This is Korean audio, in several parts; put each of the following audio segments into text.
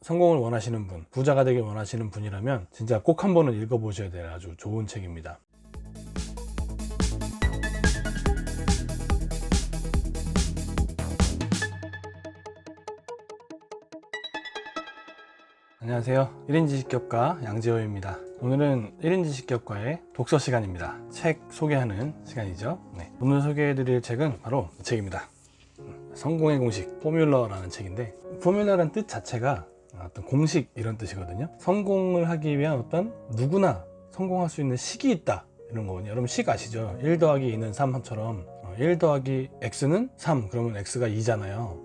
성공을 원하시는 분, 부자가 되길 원하시는 분이라면 진짜 꼭 한 번은 읽어보셔야 될 아주 좋은 책입니다. 안녕하세요. 1인 지식격가 양재호입니다. 오늘은 1인 지식격가의 독서 시간입니다. 책 소개하는 시간이죠. 오늘 소개해드릴 책은 바로 이 책입니다. 성공의 공식, 포뮬러라는 책인데, 포뮬러라는 뜻 자체가 어떤 공식 이런 뜻이거든요. 성공을 하기 위한 어떤 누구나 성공할 수 있는 식이 있다 이런 거거든요. 여러분 식 아시죠? 1 더하기 2는 3처럼 1 더하기 x는 3 그러면 x가 2잖아요.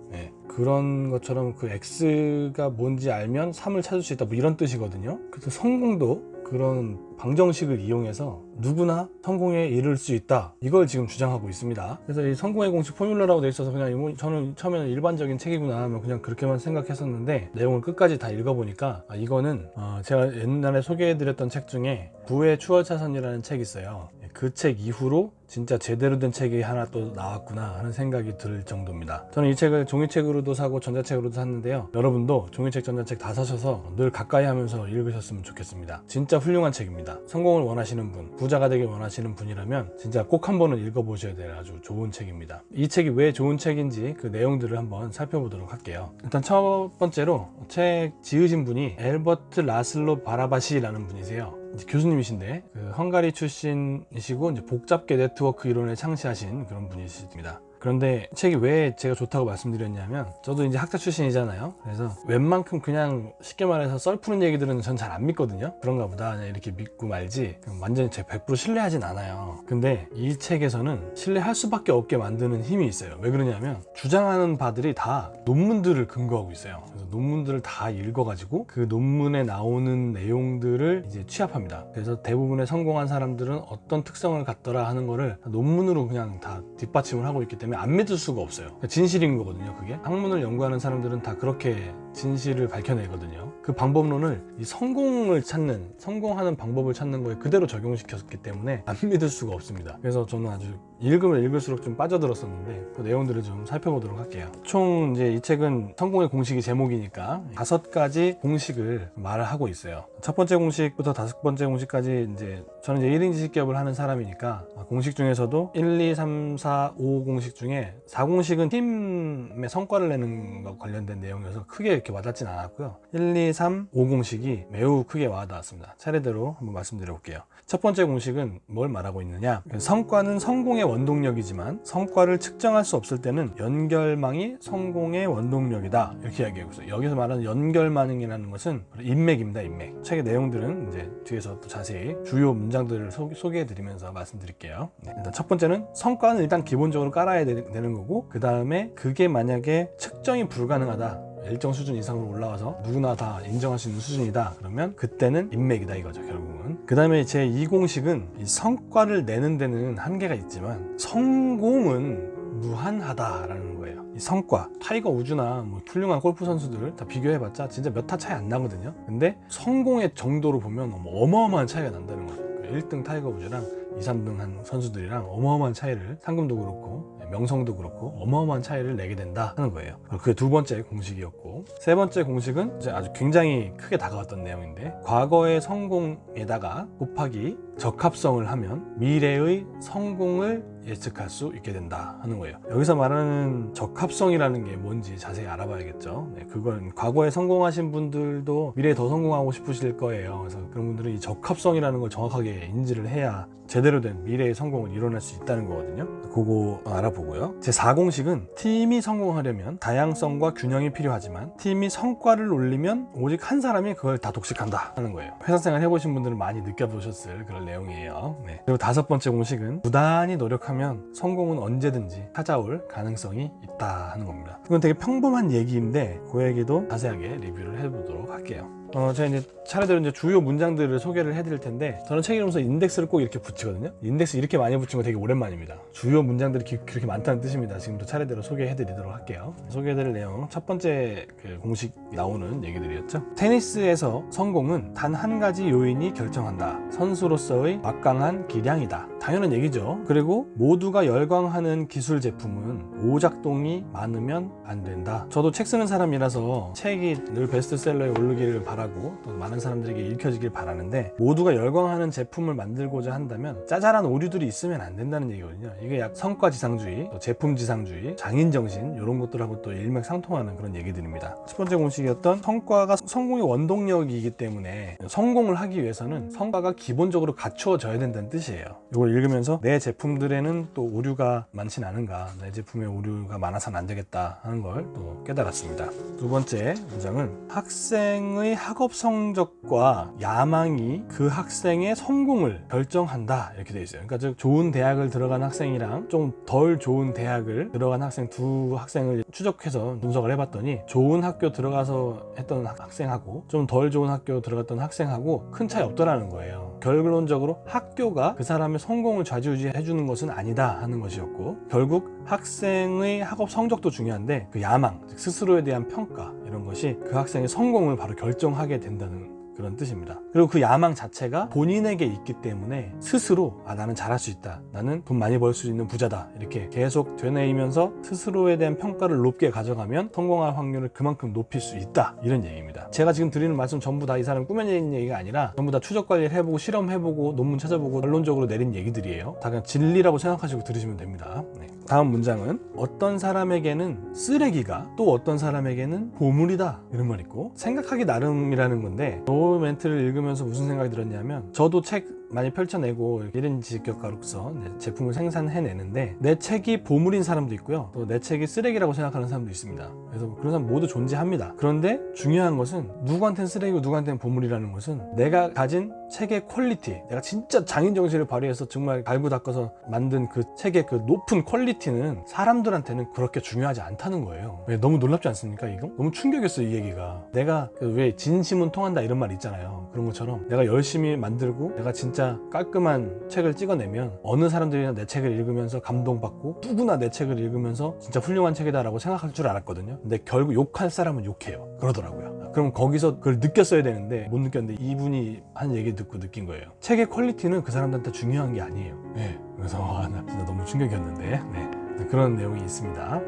그런 것처럼 그 x가 뭔지 알면 3을 찾을 수 있다 뭐 이런 뜻이거든요. 그래서 성공도 그런 방정식을 이용해서 누구나 성공에 이를 수 있다, 이걸 지금 주장하고 있습니다. 그래서 이 성공의 공식 포뮬러라고 돼 있어서 그냥 저는 처음에는 일반적인 책이구나 그냥 그렇게만 생각했었는데, 내용을 끝까지 다 읽어보니까 이거는 제가 옛날에 소개해드렸던 책 중에 부의 추월차선이라는 책이 있어요. 그 책 이후로 진짜 제대로 된 책이 하나 또 나왔구나 하는 생각이 들 정도입니다. 저는 이 책을 종이책으로도 사고 전자책으로도 샀는데요. 여러분도 종이책, 전자책 다 사셔서 늘 가까이 하면서 읽으셨으면 좋겠습니다. 진짜 훌륭한 책입니다. 성공을 원하시는 분, 부자가 되길 원하시는 분이라면 진짜 꼭 한 번은 읽어보셔야 될 아주 좋은 책입니다. 이 책이 왜 좋은 책인지 그 내용들을 한번 살펴보도록 할게요. 일단 첫 번째로 책 지으신 분이 엘버트 라슬로 바라바시라는 분이세요. 교수님이신데 헝가리 출신이시고 이제 복잡계 네트워크 이론을 창시하신 그런 분이십니다. 그런데 책이 왜 제가 좋다고 말씀드렸냐면, 저도 이제 학자 출신이잖아요. 그래서 웬만큼 그냥 쉽게 말해서 썰 푸는 얘기들은 전 잘 안 믿거든요. 그런가 보다 그냥 이렇게 믿고 말지 완전히 제가 100% 신뢰하진 않아요. 근데 이 책에서는 신뢰할 수밖에 없게 만드는 힘이 있어요. 왜 그러냐면 주장하는 바들이 다 논문들을 근거하고 있어요. 그래서 논문들을 다 읽어가지고 그 논문에 나오는 내용들을 이제 취합합니다. 그래서 대부분의 성공한 사람들은 어떤 특성을 갖더라 하는 거를 논문으로 그냥 다 뒷받침을 하고 있기 때문에 안 믿을 수가 없어요. 진실인 거거든요. 그게 학문을 연구하는 사람들은 다 그렇게 진실을 밝혀내거든요. 그 방법론을 이 성공하는 방법을 찾는 거에 그대로 적용시켰기 때문에 안 믿을 수가 없습니다. 그래서 저는 아주 읽으면 읽을수록 좀 빠져들었었는데 그 내용들을 좀 살펴보도록 할게요. 총 이제 이 책은 성공의 공식이 제목이니까 5가지 공식을 말을 하고 있어요. 첫 번째 공식부터 5번째 공식까지 이제 저는 이제 1인 지식기업을 하는 사람이니까 공식 중에서도 1, 2, 3, 4, 5 공식 중에 4공식은 팀의 성과를 내는 것 관련된 내용이어서 크게 이렇게 와닿진 않았고요. 1, 2, 3, 5 공식이 매우 크게 와닿았습니다. 차례대로 한번 말씀드려 볼게요. 첫 번째 공식은 뭘 말하고 있느냐, 성과는 성공의 원동력이지만 성과를 측정할 수 없을 때는 연결망이 성공의 원동력이다, 이렇게 이야기하고 있어요. 여기서 말하는 연결망이라는 것은 인맥입니다. 인맥. 책의 내용들은 이제 뒤에서 또 자세히 주요 문장들을 소개해 드리면서 말씀드릴게요. 일단 첫 번째는 성과는 일단 기본적으로 깔아야 되는 거고, 그 다음에 그게 만약에 측정이 불가능하다, 일정 수준 이상으로 올라와서 누구나 다 인정할 수 있는 수준이다, 그러면 그때는 인맥이다 이거죠, 결국은. 그 다음에 제 2공식은 이 성과를 내는 데는 한계가 있지만 성공은 무한하다라는 거예요. 이 성과, 타이거 우즈나 뭐 훌륭한 골프 선수들을 다 비교해봤자 진짜 몇 타 차이 안 나거든요. 근데 성공의 정도로 보면 어마어마한 차이가 난다는 거죠. 1등 타이거 우즈랑 2, 3등 한 선수들이랑 어마어마한 차이를, 상금도 그렇고 명성도 그렇고 어마어마한 차이를 내게 된다 하는 거예요. 그게 두 번째 공식이었고, 세 번째 공식은 이제 아주 굉장히 크게 다가왔던 내용인데, 과거의 성공에다가 곱하기 적합성을 하면 미래의 성공을 예측할 수 있게 된다 하는 거예요. 여기서 말하는 적합성이라는 게 뭔지 자세히 알아봐야겠죠. 그건 과거에 성공하신 분들도 미래에 더 성공하고 싶으실 거예요. 그래서 그런 분들은 이 적합성이라는 걸 정확하게 인지를 해야 제대로 된 미래의 성공을 이뤄낼 수 있다는 거거든요. 그거 알아보고요. 제 4공식은 팀이 성공하려면 다양성과 균형이 필요하지만 팀이 성과를 올리면 오직 한 사람이 그걸 다 독식한다 하는 거예요. 회사 생활 해보신 분들은 많이 느껴보셨을 그런 내용이에요. 그리고 5번째 공식은 부단히 노력하면 성공은 언제든지 찾아올 가능성이 있다 하는 겁니다. 이건 되게 평범한 얘기인데 그 얘기도 자세하게 리뷰를 해보도록 할게요. 제가 이제 차례대로 이제 주요 문장들을 소개를 해드릴 텐데, 저는 책 읽으면서 인덱스를 꼭 이렇게 붙이거든요. 인덱스 이렇게 많이 붙인 거 되게 오랜만입니다. 주요 문장들이 그렇게 많다는 뜻입니다. 지금도 차례대로 소개해드리도록 할게요. 소개해드릴 내용, 첫 번째 그 공식 나오는 얘기들이었죠. 테니스에서 성공은 단 한 가지 요인이 결정한다. 선수로서의 막강한 기량이다. 당연한 얘기죠. 그리고 모두가 열광하는 기술 제품은 오작동이 많으면 안 된다. 저도 책 쓰는 사람이라서 책이 늘 베스트셀러에 오르기를 바라고 또 많은 사람들에게 읽혀지길 바라는데, 모두가 열광하는 제품을 만들고자 한다면 짜잘한 오류들이 있으면 안 된다는 얘기거든요. 이게 약 성과지상주의, 또 제품지상주의, 장인정신 이런 것들하고 또 일맥상통하는 그런 얘기들입니다. 첫 번째 공식이었던 성과가 성공의 원동력이기 때문에 성공을 하기 위해서는 성과가 기본적으로 갖추어져야 된다는 뜻이에요. 이걸 읽으면서 내 제품들에는 또 오류가 많진 않은가, 내 제품에 오류가 많아서는 안 되겠다 하는 걸 또 깨달았습니다. 두 번째 문장은 학생의 학업 성적과 야망이 그 학생의 성공을 결정한다, 이렇게 되어 있어요. 그러니까 즉 좋은 대학을 들어간 학생이랑 좀 덜 좋은 대학을 들어간 학생, 두 학생을 추적해서 분석을 해봤더니, 좋은 학교 들어가서 했던 학생하고 좀 덜 좋은 학교 들어갔던 학생하고 큰 차이 없더라는 거예요. 결론적으로 학교가 그 사람의 성공을 좌지우지해 주는 것은 아니다 하는 것이었고, 결국 학생의 학업 성적도 중요한데 그 야망, 즉 스스로에 대한 평가, 이런 것이 그 학생의 성공을 바로 결정하게 된다는 그런 뜻입니다. 그리고 그 야망 자체가 본인에게 있기 때문에 스스로 나는 잘할 수 있다, 나는 돈 많이 벌 수 있는 부자다, 이렇게 계속 되뇌이면서 스스로에 대한 평가를 높게 가져가면 성공할 확률을 그만큼 높일 수 있다, 이런 얘기입니다. 제가 지금 드리는 말씀 전부 다 이 사람 꾸며낸 얘기가 아니라 전부 다 추적 관리를 해보고 실험해보고 논문 찾아보고 결론적으로 내린 얘기들이에요. 다 그냥 진리라고 생각하시고 들으시면 됩니다. 네. 다음 문장은 어떤 사람에게는 쓰레기가 또 어떤 사람에게는 보물이다, 이런 말 있고, 생각하기 나름이라는 건데, 이 멘트를 읽으면서 무슨 생각이 들었냐면, 저도 책 많이 펼쳐내고 1인 지식격가로서 제품을 생산해내는데, 내 책이 보물인 사람도 있고요, 또 내 책이 쓰레기라고 생각하는 사람도 있습니다. 그래서 그런 사람 모두 존재합니다. 그런데 중요한 것은 누구한테는 쓰레기고 누구한테는 보물이라는 것은 내가 가진 책의 퀄리티, 내가 진짜 장인정신을 발휘해서 정말 갈고 닦아서 만든 그 책의 그 높은 퀄리티는 사람들한테는 그렇게 중요하지 않다는 거예요. 왜, 너무 놀랍지 않습니까? 이거 너무 충격이었어요, 이 얘기가. 내가 왜 진심은 통한다 이런 말 있잖아요. 그런 것처럼 내가 열심히 만들고 내가 진짜 깔끔한 책을 찍어내면 어느 사람들이나 내 책을 읽으면서 감동받고 누구나 내 책을 읽으면서 진짜 훌륭한 책이다 라고 생각할 줄 알았거든요. 근데 결국 욕할 사람은 욕해요, 그러더라고요. 그럼 거기서 그걸 느꼈어야 되는데 못 느꼈는데, 이분이 한 얘기 듣고 느낀 거예요. 책의 퀄리티는 그 사람들한테 중요한 게 아니에요. 네. 그래서 나 진짜 너무 충격이었는데, 네. 그런 내용이 있습니다.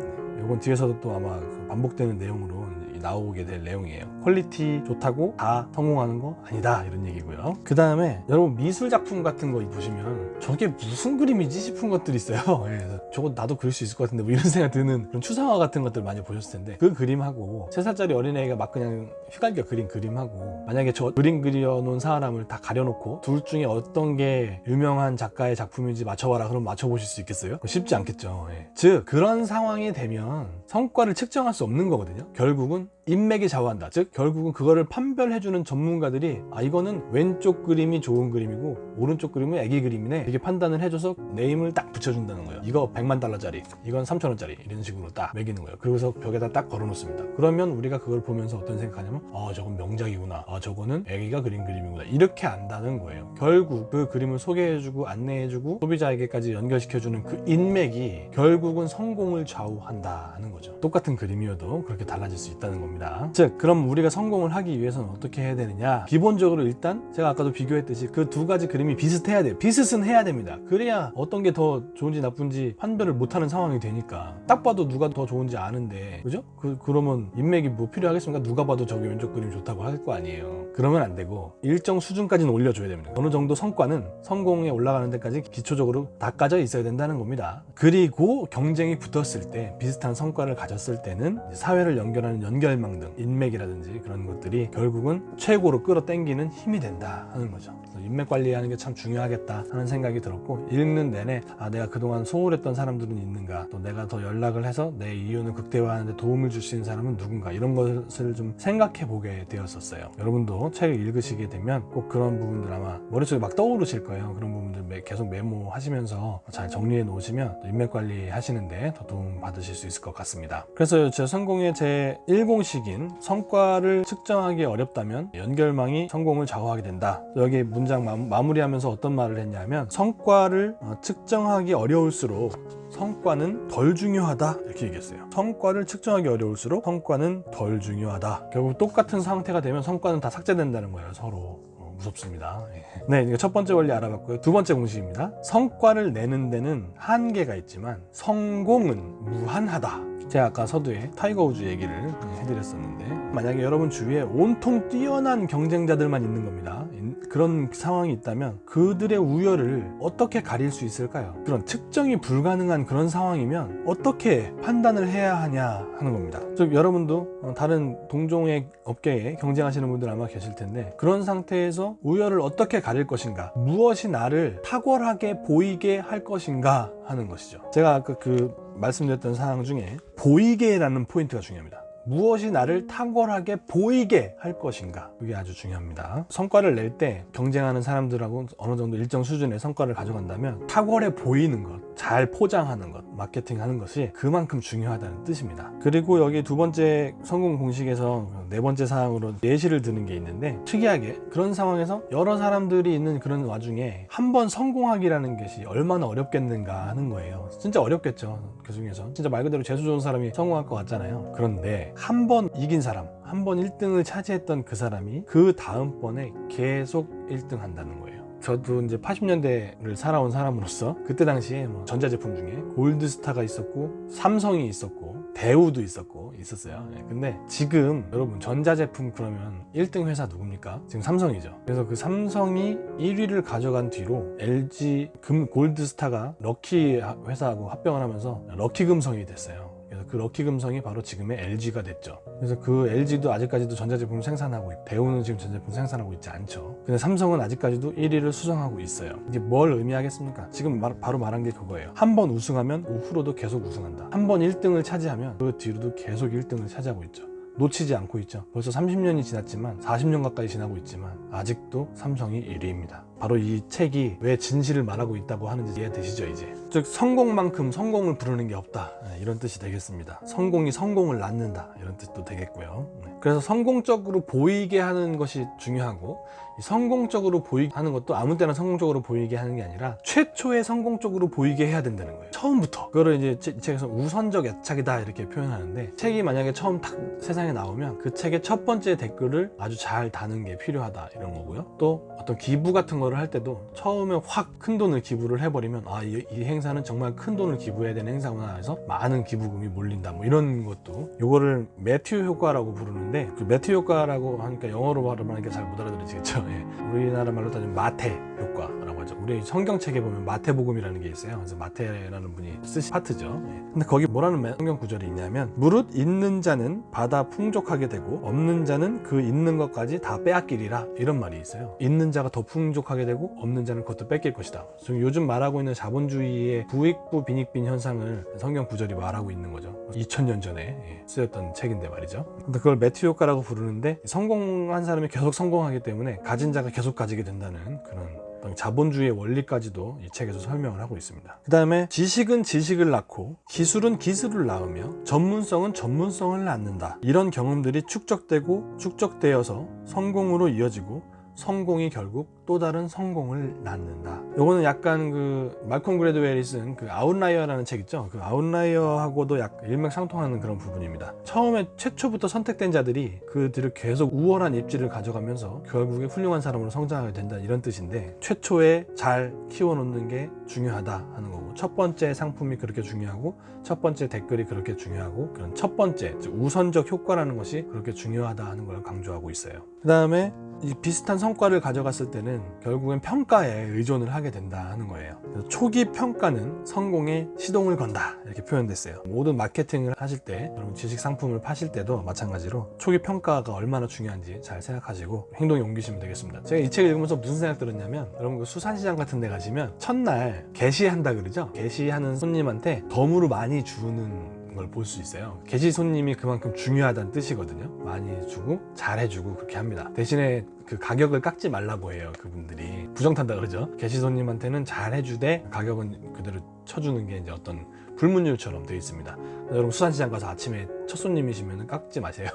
이건 뒤에서도 또 아마 반복되는 내용으로 나오게 될 내용이에요. 퀄리티 좋다고 다 성공하는 거 아니다, 이런 얘기고요. 그 다음에 여러분 미술 작품 같은 거 보시면 저게 무슨 그림이지 싶은 것들이 있어요. 그래서 저거 나도 그릴 수 있을 것 같은데 뭐 이런 생각 드는 그런 추상화 같은 것들 많이 보셨을 텐데, 그 그림하고 3살짜리 어린애가 막 그냥 휘갈겨 그린 그림하고, 만약에 저 그림 그려놓은 사람을 다 가려놓고 둘 중에 어떤 게 유명한 작가의 작품인지 맞춰봐라, 그럼 맞춰보실 수 있겠어요? 쉽지 않겠죠. 즉 그런 상황이 되면 성과를 측정할 수 없는 거거든요. 결국은 인맥이 좌우한다. 즉 결국은 그거를 판별해주는 전문가들이 이거는 왼쪽 그림이 좋은 그림이고 오른쪽 그림은 애기 그림이네, 이렇게 판단을 해줘서 네임을 딱 붙여준다는 거예요. 이거 $1,000,000짜리, 이건 $3,000,000짜리, 이런 식으로 딱 매기는 거예요. 그래서 벽에다 딱 걸어놓습니다. 그러면 우리가 그걸 보면서 어떤 생각하냐면, 저건 명작이구나, 저거는 애기가 그린 그림이구나, 이렇게 안다는 거예요. 결국 그 그림을 소개해주고 안내해주고 소비자에게까지 연결시켜주는 그 인맥이 결국은 성공을 좌우한다는 거죠. 똑같은 그림이어도 그렇게 달라질 수 있다는 겁니다. 즉 그럼 우리가 성공을 하기 위해서는 어떻게 해야 되느냐, 기본적으로 일단 제가 아까도 비교했듯이 그 두 가지 그림이 비슷해야 돼요. 비슷은 해야 됩니다. 그래야 어떤 게 더 좋은지 나쁜지 판별을 못하는 상황이 되니까. 딱 봐도 누가 더 좋은지 아는데, 그죠? 그러면 인맥이 뭐 필요하겠습니까? 누가 봐도 저기 왼쪽 그림이 좋다고 할 거 아니에요. 그러면 안 되고 일정 수준까지는 올려줘야 됩니다. 어느 정도 성과는 성공에 올라가는 데까지 기초적으로 닦아져 있어야 된다는 겁니다. 그리고 경쟁이 붙었을 때, 비슷한 성과를 가졌을 때는 사회를 연결하는 연결망 등 인맥이라든지 그런 것들이 결국은 최고로 끌어당기는 힘이 된다 하는 거죠. 인맥 관리하는 게 참 중요하겠다 하는 생각이 들었고, 읽는 내내 내가 그동안 소홀했던 사람들은 있는가, 또 내가 더 연락을 해서 내 이윤을 극대화하는 데 도움을 줄 수 있는 사람은 누군가, 이런 것을 좀 생각해 보게 되었었어요. 여러분도 책을 읽으시게 되면 꼭 그런 부분들 아마 머릿속에 막 떠오르실 거예요. 그런 부분들 계속 메모하시면서 잘 정리해 놓으시면 인맥 관리 하시는데 더 도움 받으실 수 있을 것 같습니다. 그래서 제 성공의 제 1공식인 성과를 성과를 측정하기 어렵다면 연결망이 성공을 좌우하게 된다. 여기 문장 마무리하면서 어떤 말을 했냐면 성과를 측정하기 어려울수록 성과는 덜 중요하다 이렇게 얘기했어요. 성과를 측정하기 어려울수록 성과는 덜 중요하다. 결국 똑같은 상태가 되면 성과는 다 삭제된다는 거예요. 서로. 무섭습니다. 네, 이거 첫 번째 원리 알아봤고요. 두 번째 공식입니다. 성과를 내는 데는 한계가 있지만 성공은 무한하다. 제가 아까 서두에 타이거 우즈 얘기를 해드렸었는데, 만약에 여러분 주위에 온통 뛰어난 경쟁자들만 있는 겁니다. 그런 상황이 있다면 그들의 우열을 어떻게 가릴 수 있을까요? 그런 측정이 불가능한 그런 상황이면 어떻게 판단을 해야 하냐 하는 겁니다. 즉 여러분도 다른 동종의 업계에 경쟁하시는 분들 아마 계실 텐데, 그런 상태에서 우열을 어떻게 가릴 것인가, 무엇이 나를 탁월하게 보이게 할 것인가 하는 것이죠. 제가 아까 말씀드렸던 사항 중에 보이게라는 포인트가 중요합니다. 무엇이 나를 탁월하게 보이게 할 것인가, 그게 아주 중요합니다. 성과를 낼 때 경쟁하는 사람들하고 어느 정도 일정 수준의 성과를 가져간다면 탁월해 보이는 것, 잘 포장하는 것, 마케팅하는 것이 그만큼 중요하다는 뜻입니다. 그리고 여기 두 번째 성공 공식에서 네 번째 사항으로 예시를 드는 게 있는데, 특이하게 그런 상황에서 여러 사람들이 있는 그런 와중에 한 번 성공하기라는 것이 얼마나 어렵겠는가 하는 거예요. 진짜 어렵겠죠. 그 중에서 진짜 말 그대로 재수 좋은 사람이 성공할 것 같잖아요. 그런데 한 번 이긴 사람, 한 번 1등을 차지했던 그 사람이 그 다음번에 계속 1등 한다는 거예요. 저도 이제 80년대를 살아온 사람으로서 그때 당시에 전자제품 중에 골드스타가 있었고 삼성이 있었고 대우도 있었어요. 근데 지금 여러분 전자제품 그러면 1등 회사 누굽니까? 지금 삼성이죠. 그래서 그 삼성이 1위를 가져간 뒤로 LG 골드스타가 럭키 회사하고 합병을 하면서 럭키금성이 됐어요. 그래서 그 럭키금성이 바로 지금의 LG가 됐죠. 그래서 그 LG도 아직까지도 전자제품을 생산하고 있고, 대우는 지금 전자제품 생산하고 있지 않죠. 근데 삼성은 아직까지도 1위를 수성하고 있어요. 이게 뭘 의미하겠습니까? 지금 바로 말한 게 그거예요. 한 번 우승하면 후로도 계속 우승한다. 한 번 1등을 차지하면 그 뒤로도 계속 1등을 차지하고 있죠. 놓치지 않고 있죠. 벌써 30년이 지났지만 40년 가까이 지나고 있지만 아직도 삼성이 1위입니다. 바로 이 책이 왜 진실을 말하고 있다고 하는지 이해되시죠 이제? 즉 성공만큼 성공을 부르는 게 없다, 이런 뜻이 되겠습니다. 성공이 성공을 낳는다, 이런 뜻도 되겠고요. 그래서 성공적으로 보이게 하는 것이 중요하고, 성공적으로 보이게 하는 것도 아무 때나 성공적으로 보이게 하는 게 아니라 최초에 성공적으로 보이게 해야 된다는 거예요. 처음부터. 그거를 이제 이 책에서 우선적 애착이다 이렇게 표현하는데, 책이 만약에 처음 딱 세상에 나오면 그 책의 첫 번째 댓글을 아주 잘 다는 게 필요하다, 이런 거고요. 또 어떤 기부 같은 거를 할 때도 처음에 확 큰 돈을 기부를 해버리면 이 행사는 정말 큰 돈을 기부해야 되는 행사구나 해서 많은 기부금이 몰린다, 이런 것도, 요거를 매튜 효과라고 부르는데, 그 매튜 효과라고 하니까 영어로 말하니까 잘 못 알아들으시겠죠. 우리나라 말로 따지면 마태 효과라고 하죠. 우리 성경책에 보면 마태복음이라는 게 있어요. 그래서 마태라는 분이 쓰신 파트죠. 근데 거기 뭐라는 성경 구절이 있냐면, 무릇 있는 자는 받아 풍족하게 되고 없는 자는 그 있는 것까지 다 빼앗기리라, 이런 말이 있어요. 있는 자가 더 풍족하게 되고 없는 자는 그것도 뺏길 것이다. 지금 요즘 말하고 있는 자본주의의 부익부 빈익빈 현상을 성경 구절이 말하고 있는 거죠. 2000년 전에 쓰였던 책인데 말이죠. 근데 그걸 매튜 효과라고 부르는데, 성공한 사람이 계속 성공하기 때문에 가진 자가 계속 가지게 된다는 그런 자본주의의 원리까지도 이 책에서 설명을 하고 있습니다. 그 다음에 지식은 지식을 낳고 기술은 기술을 낳으며 전문성은 전문성을 낳는다. 이런 경험들이 축적되어서 성공으로 이어지고, 성공이 결국 또 다른 성공을 낳는다. 요거는 약간 말콤 그래드웰이 쓴 아웃라이어라는 책 있죠. 그 아웃라이어하고도 약간 일맥상통하는 그런 부분입니다. 처음에 최초부터 선택된 자들이 그들을 계속 우월한 입지를 가져가면서 결국에 훌륭한 사람으로 성장하게 된다, 이런 뜻인데, 최초에 잘 키워놓는 게 중요하다 하는 거고, 첫 번째 상품이 그렇게 중요하고 첫 번째 댓글이 그렇게 중요하고, 그런 첫 번째 우선적 효과라는 것이 그렇게 중요하다 하는 걸 강조하고 있어요. 그 다음에 이 비슷한 성과를 가져갔을 때는 결국엔 평가에 의존을 하게 된다 하는 거예요. 그래서 초기 평가는 성공에 시동을 건다, 이렇게 표현됐어요. 모든 마케팅을 하실 때, 여러분 지식 상품을 파실 때도 마찬가지로 초기 평가가 얼마나 중요한지 잘 생각하시고 행동에 옮기시면 되겠습니다. 제가 이 책을 읽으면서 무슨 생각 들었냐면, 여러분 수산시장 같은 데 가시면 첫날 게시한다 그러죠. 게시하는 손님한테 덤으로 많이 주는 걸 볼 수 있어요. 게시 손님이 그만큼 중요하다는 뜻이거든요. 많이 주고 잘해주고 그렇게 합니다. 대신에 그 가격을 깎지 말라고 해요. 그분들이 부정탄다 그러죠. 게시 손님한테는 잘 해주되 가격은 그대로 쳐주는 게 이제 어떤 불문율처럼 되어 있습니다. 여러분 수산시장 가서 아침에 첫 손님이시면 깎지 마세요.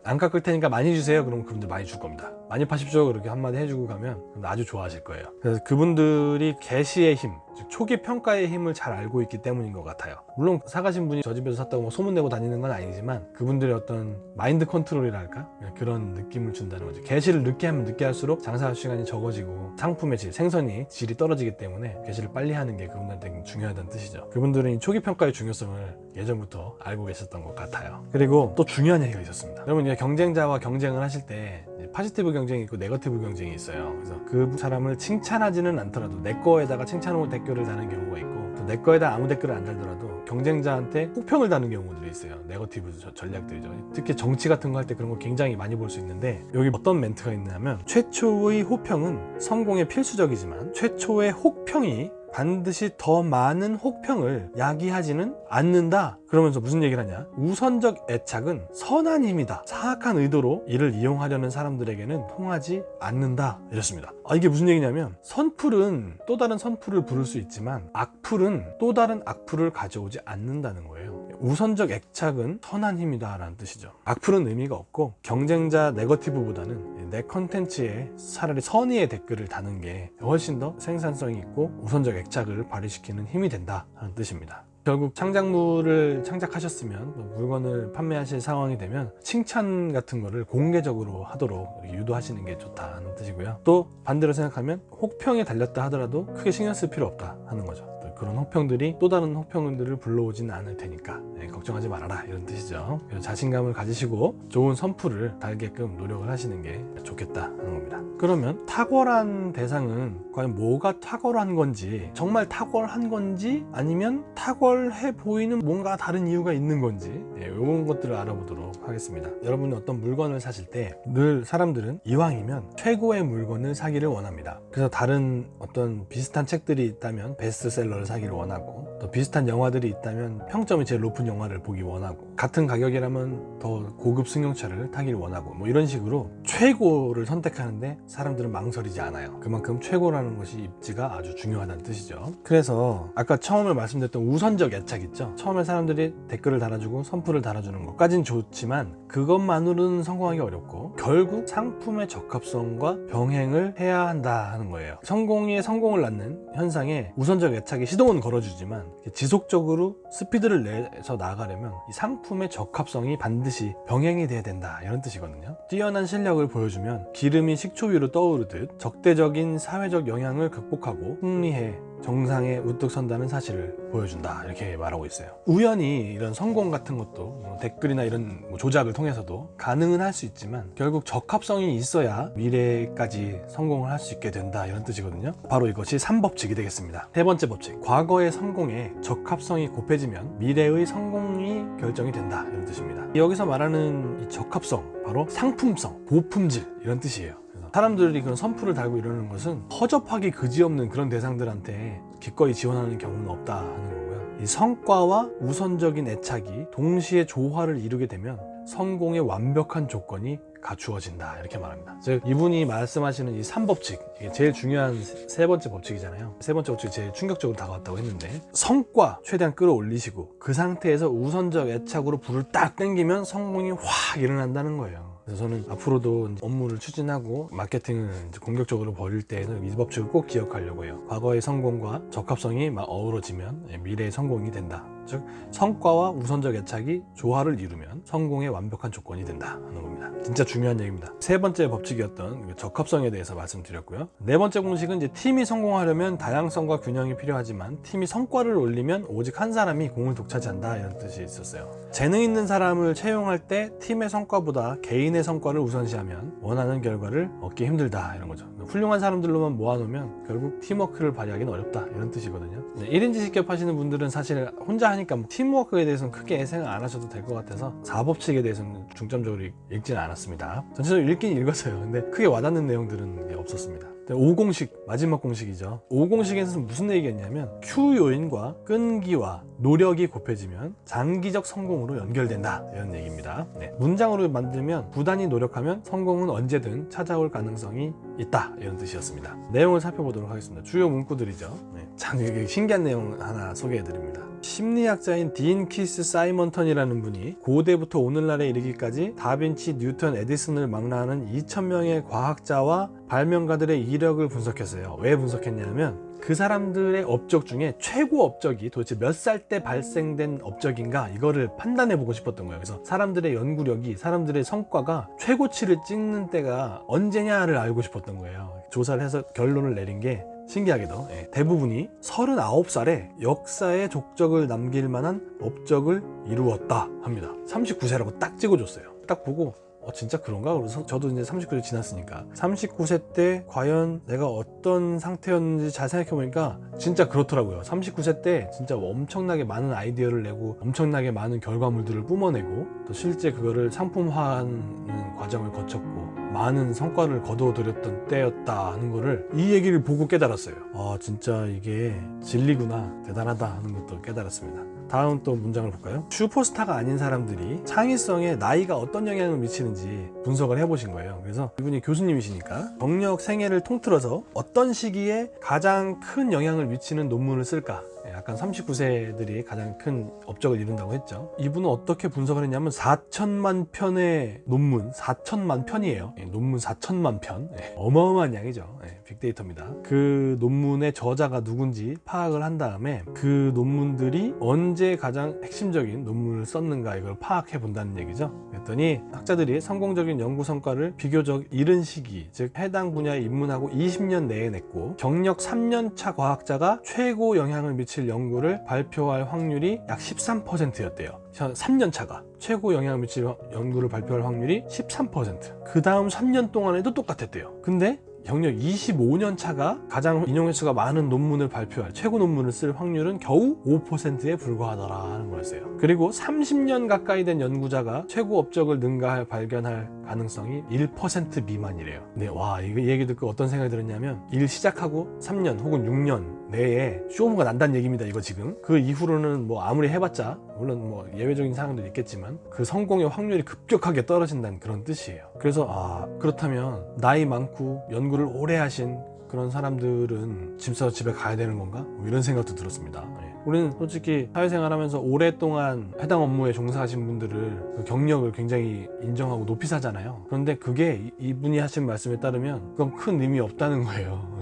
안 깎을 테니까 많이 주세요. 그러면 그분들 많이 줄 겁니다. 많이 파십시오. 그렇게 한마디 해주고 가면 아주 좋아하실 거예요. 그래서 그분들이 게시의 힘, 즉 초기 평가의 힘을 잘 알고 있기 때문인 것 같아요. 물론 사가신 분이 저 집에서 샀다고 뭐 소문내고 다니는 건 아니지만 그분들의 어떤 마인드 컨트롤이랄까? 그런 느낌을 준다는 거죠. 게시를 늦게 하면 늦게 할수록 장사 시간이 적어지고 상품의 질, 생선이 질이 떨어지기 때문에 게시를 빨리 하는 게 그분들한테 중요하다는 뜻이죠. 그분들은 이 초기 평가의 중요성을 예전부터 알고 계셨던 것 같아요. 그리고 또 중요한 얘기가 있었습니다. 여러분 이제 경쟁자와 경쟁을 하실 때 포지티브 경쟁이 있고 네거티브 경쟁이 있어요. 그래서 그 사람을 칭찬하지는 않더라도 내 거에다가 칭찬하고 댓글을 다는 경우가 있고 또 내 거에다 아무 댓글을 안 달더라도 경쟁자한테 혹평을 다는 경우들이 있어요. 네거티브 전략들이죠. 특히 정치 같은 거 할 때 그런 거 굉장히 많이 볼 수 있는데 여기 어떤 멘트가 있냐면 최초의 호평은 성공에 필수적이지만 최초의 혹평이 반드시 더 많은 혹평을 야기하지는 않는다. 그러면서 무슨 얘기를 하냐? 우선적 애착은 선한 힘이다. 사악한 의도로 이를 이용하려는 사람들에게는 통하지 않는다. 이렇습니다. 이게 무슨 얘기냐면 선풀은 또 다른 선풀을 부를 수 있지만 악풀은 또 다른 악풀을 가져오지 않는다는 거예요. 우선적 애착은 선한 힘이다 라는 뜻이죠. 악풀은 의미가 없고 경쟁자 네거티브보다는 내 컨텐츠에 차라리 선의의 댓글을 다는 게 훨씬 더 생산성이 있고 우선적 애착을 발휘시키는 힘이 된다 하는 뜻입니다. 결국 창작물을 창작하셨으면 물건을 판매하실 상황이 되면 칭찬 같은 거를 공개적으로 하도록 유도하시는 게 좋다는 뜻이고요. 또 반대로 생각하면 혹평에 달렸다 하더라도 크게 신경 쓸 필요 없다 하는 거죠. 그런 혹평들이 또 다른 혹평들을 불러오지는 않을 테니까 걱정하지 말아라 이런 뜻이죠. 그래서 자신감을 가지시고 좋은 선풀을 달게끔 노력을 하시는 게 좋겠다 하는 겁니다. 그러면 탁월한 대상은 과연 뭐가 탁월한 건지, 정말 탁월한 건지 아니면 탁월해 보이는 뭔가 다른 이유가 있는 건지 이런 것들을 알아보도록 하겠습니다. 여러분이 어떤 물건을 사실 때 늘 사람들은 이왕이면 최고의 물건을 사기를 원합니다. 그래서 다른 어떤 비슷한 책들이 있다면 베스트셀러를 사기를 원하고 또 비슷한 영화들이 있다면 평점이 제일 높은 영화를 보기 원하고 같은 가격이라면 더 고급 승용차를 타기를 원하고 뭐 이런 식으로 최고를 선택하는데 사람들은 망설이지 않아요. 그만큼 최고라는 것이 입지가 아주 중요하다는 뜻이죠. 그래서 아까 처음에 말씀드렸던 우선적 애착 있죠. 처음에 사람들이 댓글을 달아주고 선풀을 달아주는 것까진 좋지만 그것만으로는 성공하기 어렵고 결국 상품의 적합성과 병행을 해야 한다 하는 거예요. 성공에 성공을 낳는 현상에 우선적 애착이 시동은 걸어주지만 지속적으로 스피드를 내서 나가려면 이 상품의 적합성이 반드시 병행이 돼야 된다 이런 뜻이거든요. 뛰어난 실력을 보여주면 기름이 식초 위로 떠오르듯 적대적인 사회적 영향을 극복하고 승리해 정상에 우뚝 선다는 사실을 보여준다 이렇게 말하고 있어요. 우연히 이런 성공 같은 것도 댓글이나 이런 조작을 통해서도 가능은 할 수 있지만 결국 적합성이 있어야 미래까지 성공을 할 수 있게 된다 이런 뜻이거든요. 바로 이것이 3법칙이 되겠습니다. 세 번째 법칙, 과거의 성공에 적합성이 곱해지면 미래의 성공이 결정이 된다 이런 뜻입니다. 여기서 말하는 이 적합성, 바로 상품성, 보품질 이런 뜻이에요. 사람들이 그런 선풀을 달고 이러는 것은 허접하기 그지없는 그런 대상들한테 기꺼이 지원하는 경우는 없다 하는 거고요. 이 성과와 우선적인 애착이 동시에 조화를 이루게 되면 성공의 완벽한 조건이 갖추어진다 이렇게 말합니다. 즉 이분이 말씀하시는 이 3법칙, 이게 제일 중요한 세 번째 법칙이잖아요. 세 번째 법칙이 제일 충격적으로 다가왔다고 했는데 성과 최대한 끌어올리시고 그 상태에서 우선적 애착으로 불을 딱 땡기면 성공이 확 일어난다는 거예요. 그래서 저는 앞으로도 업무를 추진하고 마케팅을 공격적으로 벌일 때에는 이 법칙을 꼭 기억하려고 해요. 과거의 성공과 적합성이 어우러지면 미래의 성공이 된다. 즉 성과와 우선적 애착이 조화를 이루면 성공의 완벽한 조건이 된다 하는 겁니다. 진짜 중요한 얘기입니다. 세 번째 법칙이었던 적합성에 대해서 말씀드렸고요. 네 번째 공식은 이제 팀이 성공하려면 다양성과 균형이 필요하지만 팀이 성과를 올리면 오직 한 사람이 공을 독차지한다 이런 뜻이 있었어요. 재능 있는 사람을 채용할 때 팀의 성과보다 개인의 성과를 우선시하면 원하는 결과를 얻기 힘들다 이런 거죠. 훌륭한 사람들로만 모아놓으면 결국 팀워크를 발휘하기는 어렵다 이런 뜻이거든요. 1인 지식기업 하시는 분들은 사실 혼자 하니까 팀워크에 대해서는 크게 생각 안 하셔도 될 것 같아서 4법칙에 대해서는 중점적으로 읽지는 않았습니다. 전체적으로 읽긴 읽었어요. 근데 크게 와닿는 내용들은 없었습니다. 5공식, 마지막 공식이죠. 5공식에서 무슨 얘기였냐면 Q 요인과 끈기와 노력이 곱해지면 장기적 성공으로 연결된다, 이런 얘기입니다. 네. 문장으로 만들면 부단히 노력하면 성공은 언제든 찾아올 가능성이 있다, 이런 뜻이었습니다. 내용을 살펴보도록 하겠습니다. 주요 문구들이죠. 네. 참 신기한 내용 하나 소개해드립니다. 심리학자인 딘 키스 사이먼턴이라는 분이 고대부터 오늘날에 이르기까지 다빈치, 뉴턴, 에디슨을 망라하는 2000명의 과학자와 발명가들의 이력을 분석했어요. 왜 분석했냐면 그 사람들의 업적 중에 최고 업적이 도대체 몇 살 때 발생된 업적인가, 이거를 판단해 보고 싶었던 거예요. 그래서 사람들의 연구력이, 사람들의 성과가 최고치를 찍는 때가 언제냐를 알고 싶었던 거예요. 조사를 해서 결론을 내린 게 신기하게도 대부분이 39살에 역사의 족적을 남길 만한 업적을 이루었다 합니다. 39세라고 딱 찍어줬어요. 딱 보고 진짜 그런가? 그래서 저도 이제 39세 지났으니까 39세 때 과연 내가 어떤 상태였는지 잘 생각해보니까 진짜 그렇더라고요. 39세 때 진짜 엄청나게 많은 아이디어를 내고 엄청나게 많은 결과물들을 뿜어내고 또 실제 그거를 상품화하는 과정을 거쳤고 많은 성과를 거두어들였던 때였다 하는 거를 이 얘기를 보고 깨달았어요. 진짜 이게 진리구나, 대단하다 하는 것도 깨달았습니다. 다음 또 문장을 볼까요? 슈퍼스타가 아닌 사람들이 창의성에 나이가 어떤 영향을 미치는지 분석을 해보신 거예요. 그래서 이분이 교수님이시니까 경력 생애를 통틀어서 어떤 시기에 가장 큰 영향을 미치는 논문을 쓸까, 약간 39세들이 가장 큰 업적을 이룬다고 했죠. 이분은 어떻게 분석을 했냐면 4천만 편의 논문, 4천만 편이에요. 논문 4천만 편, 어마어마한 양이죠. 빅데이터입니다. 그 논문의 저자가 누군지 파악을 한 다음에 그 논문들이 언제 가장 핵심적인 논문을 썼는가, 이걸 파악해 본다는 얘기죠. 그랬더니 학자들이 성공적인 연구 성과를 비교적 이른 시기, 즉 해당 분야에 입문하고 20년 내에 냈고 경력 3년차 과학자가 최고 영향을 미칠 연구를 발표할 확률이 약 13%였대요. 3년차가 최고 영향을 미칠 연구를 발표할 확률이 13%. 그 다음 3년 동안에도 똑같았대요. 근데 경력 25년 차가 가장 인용 횟수가 많은 논문을 발표할, 최고 논문을 쓸 확률은 겨우 5%에 불과하더라 하는 거였어요. 그리고 30년 가까이 된 연구자가 최고 업적을 능가할 발견할 가능성이 1% 미만이래요. 네, 와, 이거 얘기 듣고 어떤 생각이 들었냐면 일 시작하고 3년 혹은 6년 내에 쇼부가 난다는 얘기입니다. 이거 지금 그 이후로는 뭐 아무리 해봤자, 물론 뭐 예외적인 상황도 있겠지만 그 성공의 확률이 급격하게 떨어진다는 그런 뜻이에요. 그래서 그렇다면 나이 많고 연구를 오래 하신 그런 사람들은 짐 싸서 집에 가야 되는 건가? 뭐 이런 생각도 들었습니다. 우리는 솔직히 사회생활 하면서 오랫동안 해당 업무에 종사하신 분들을 그 경력을 굉장히 인정하고 높이 사잖아요. 그런데 그게 이분이 하신 말씀에 따르면 그건 큰 의미 없다는 거예요.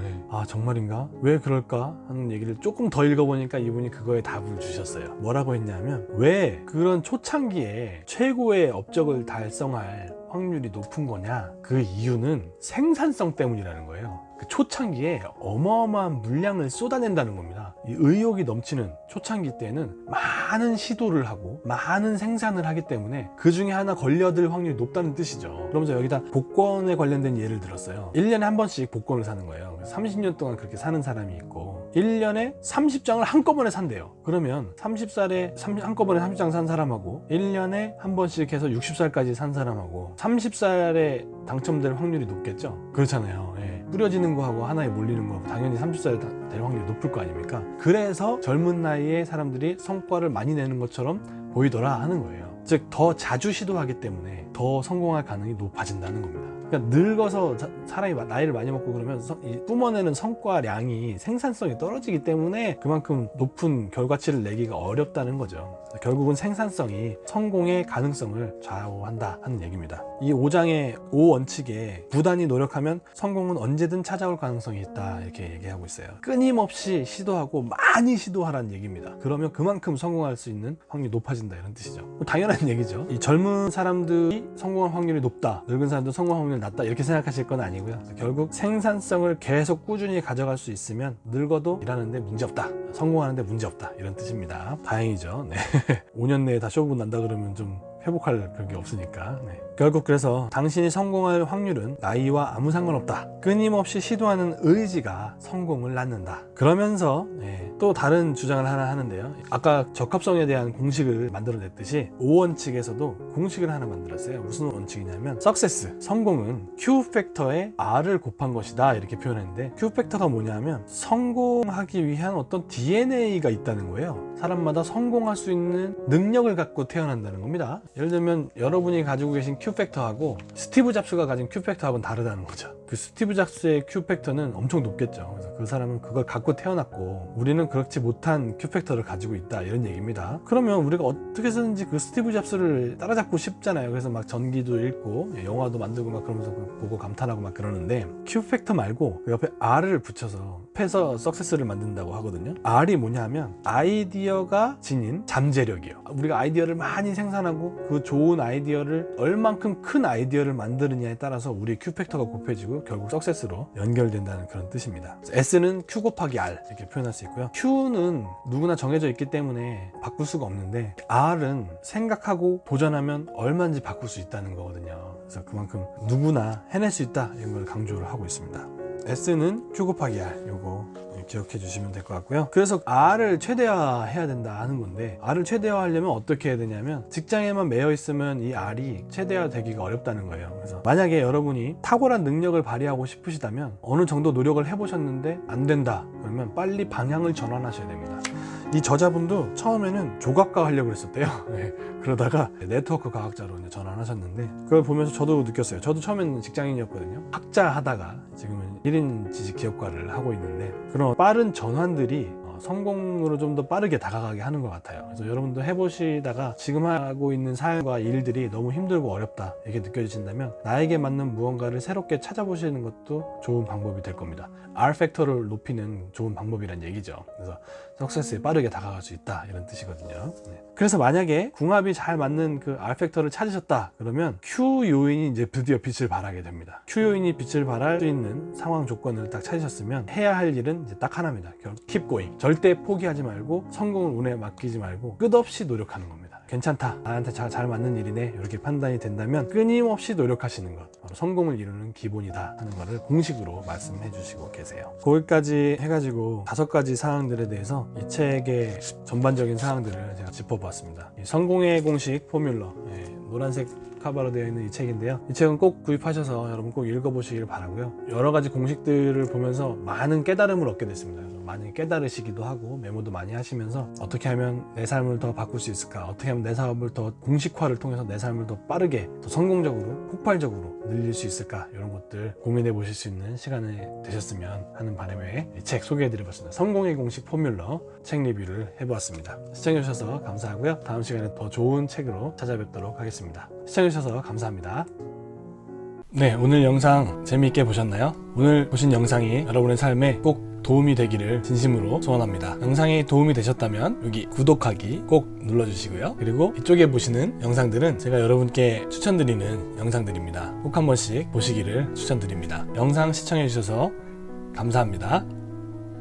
정말인가? 왜 그럴까? 하는 얘기를 조금 더 읽어보니까 이분이 그거에 답을 주셨어요. 뭐라고 했냐면, 왜 그런 초창기에 최고의 업적을 달성할 확률이 높은 거냐? 그 이유는 생산성 때문이라는 거예요. 그 초창기에 어마어마한 물량을 쏟아낸다는 겁니다. 이 의욕이 넘치는 초창기 때는 많은 시도를 하고 많은 생산을 하기 때문에 그 중에 하나 걸려들 확률이 높다는 뜻이죠. 그러면서 여기다 복권에 관련된 예를 들었어요. 1년에 한 번씩 복권을 사는 거예요. 30년 동안 그렇게 사는 사람이 있고 1년에 30장을 한꺼번에 산대요. 그러면 30살에 한꺼번에 30장 산 사람하고 1년에 한 번씩 해서 60살까지 산 사람하고 30살에 당첨될 확률이 높겠죠. 그렇잖아요. 뿌려지는 거하고 하나에 몰리는 거하고 당연히 30살 될 확률이 높을 거 아닙니까? 그래서 젊은 나이에 사람들이 성과를 많이 내는 것처럼 보이더라 하는 거예요. 즉 더 자주 시도하기 때문에 더 성공할 가능성이 높아진다는 겁니다. 그러니까 늙어서 사람이 나이를 많이 먹고 그러면 뿜어내는 성과량이, 생산성이 떨어지기 때문에 그만큼 높은 결과치를 내기가 어렵다는 거죠. 결국은 생산성이 성공의 가능성을 좌우한다 하는 얘기입니다. 이 5장의 5원칙에 부단히 노력하면 성공은 언제든 찾아올 가능성이 있다, 이렇게 얘기하고 있어요. 끊임없이 시도하고 많이 시도하라는 얘기입니다. 그러면 그만큼 성공할 수 있는 확률이 높아진다, 이런 뜻이죠. 당연한 얘기죠. 이 젊은 사람들이 성공할 확률이 높다, 늙은 사람들은 성공할 확률이 낮다, 이렇게 생각하실 건 아니고요. 결국 생산성을 계속 꾸준히 가져갈 수 있으면 늙어도 일하는데 문제없다, 성공하는데 문제없다, 이런 뜻입니다. 다행이죠. 5년 내에 다 쇼부 난다 그러면 좀 회복할 그게 없으니까. 결국 그래서 당신이 성공할 확률은 나이와 아무 상관없다. 끊임없이 시도하는 의지가 성공을 낳는다. 그러면서 또 다른 주장을 하나 하는데요. 아까 적합성에 대한 공식을 만들어냈듯이 5원칙에서도 공식을 하나 만들었어요. 무슨 원칙이냐면 success, 성공은 Q 팩터에 R을 곱한 것이다 이렇게 표현했는데, Q 팩터가 뭐냐면 성공하기 위한 어떤 DNA가 있다는 거예요. 사람마다 성공할 수 있는 능력을 갖고 태어난다는 겁니다. 예를 들면 여러분이 가지고 계신 Q 팩터하고 스티브 잡스가 가진 Q 팩터하고는 다르다는 거죠. 그 스티브 잡스의 Q 팩터는 엄청 높겠죠. 그래서 그 사람은 그걸 갖고 태어났고 우리는 그렇지 못한 Q 팩터를 가지고 있다 이런 얘기입니다. 그러면 우리가 어떻게 해서든지 그 스티브 잡스를 따라잡고 싶잖아요. 그래서 막 전기도 읽고 영화도 만들고 막 그러면서 보고 감탄하고 막 그러는데, Q 팩터 말고 그 옆에 R을 붙여서 해서 석세스를 만든다고 하거든요. R이 뭐냐면 아이디어가 지닌 잠재력이에요. 우리가 아이디어를 많이 생산하고 그 좋은 아이디어를 얼만큼 큰 아이디어를 만드느냐에 따라서 우리 Q 팩터가 곱해지고 결국 석세스로 연결된다는 그런 뜻입니다. S는 Q 곱하기 R 이렇게 표현할 수 있고요. Q는 누구나 정해져 있기 때문에 바꿀 수가 없는데, R은 생각하고 도전하면 얼마든지 바꿀 수 있다는 거거든요. 그래서 그만큼 누구나 해낼 수 있다 이런 걸 강조를 하고 있습니다. S는 Q 곱하기 R, 요거 기억해 주시면 될 것 같고요. 그래서 R을 최대화해야 된다 하는 건데, R을 최대화하려면 어떻게 해야 되냐면 직장에만 매여 있으면 이 R이 최대화되기가 어렵다는 거예요. 그래서 만약에 여러분이 탁월한 능력을 발휘하고 싶으시다면 어느 정도 노력을 해보셨는데 안 된다 그러면 빨리 방향을 전환하셔야 됩니다. 이 저자분도 처음에는 조각가 하려고 했었대요. 그러다가 네트워크 과학자로 이제 전환하셨는데, 그걸 보면서 저도 느꼈어요. 저도 처음에는 직장인이었거든요. 학자 하다가 지금은 1인 지식 기업가를 하고 있는데, 그런 빠른 전환들이 성공으로 좀 더 빠르게 다가가게 하는 것 같아요. 그래서 여러분도 해보시다가 지금 하고 있는 삶과 일들이 너무 힘들고 어렵다 이렇게 느껴지신다면 나에게 맞는 무언가를 새롭게 찾아보시는 것도 좋은 방법이 될 겁니다. R 팩터를 높이는 좋은 방법이란 얘기죠. 그래서 석세스에 빠르게 다가갈 수 있다 이런 뜻이거든요. 그래서 만약에 궁합이 잘 맞는 그 R 팩터를 찾으셨다 그러면 Q 요인이 이제 드디어 빛을 발하게 됩니다. Q 요인이 빛을 발할 수 있는 상황 조건을 딱 찾으셨으면 해야 할 일은 이제 딱 하나입니다. Keep going. 절대 포기하지 말고 성공을 운에 맡기지 말고 끝없이 노력하는 겁니다. 괜찮다, 나한테 잘 맞는 일이네 이렇게 판단이 된다면 끊임없이 노력하시는 것, 바로 성공을 이루는 기본이다 하는 것을 공식으로 말씀해 주시고 계세요. 거기까지 해가지고 5가지 사항들에 대해서 이 책의 전반적인 사항들을 제가 짚어보았습니다. 이 성공의 공식 포뮬러, 노란색 카바로 되어 있는 이 책인데요. 이 책은 꼭 구입하셔서 여러분 꼭 읽어보시길 바라고요. 여러 가지 공식들을 보면서 많은 깨달음을 얻게 됐습니다. 그래서 많이 깨달으시기도 하고 메모도 많이 하시면서 어떻게 하면 내 삶을 더 바꿀 수 있을까, 어떻게 하면 내 사업을 더 공식화를 통해서 내 삶을 더 빠르게, 더 성공적으로, 폭발적으로 늘릴 수 있을까, 이런 것들 고민해 보실 수 있는 시간이 되셨으면 하는 바람에 이 책 소개해 드려봤습니다. 성공의 공식 포뮬러 책 리뷰를 해보았습니다. 시청해 주셔서 감사하고요. 다음 시간에 더 좋은 책으로 찾아뵙도록 하겠습니다. 시청해 주셔서 감사합니다. 네, 오늘 영상 재미있게 보셨나요? 오늘 보신 영상이 여러분의 삶에 꼭 도움이 되기를 진심으로 소원합니다. 영상이 도움이 되셨다면 여기 구독하기 꼭 눌러주시고요. 그리고 이쪽에 보시는 영상들은 제가 여러분께 추천드리는 영상들입니다. 꼭 한 번씩 보시기를 추천드립니다. 영상 시청해 주셔서 감사합니다.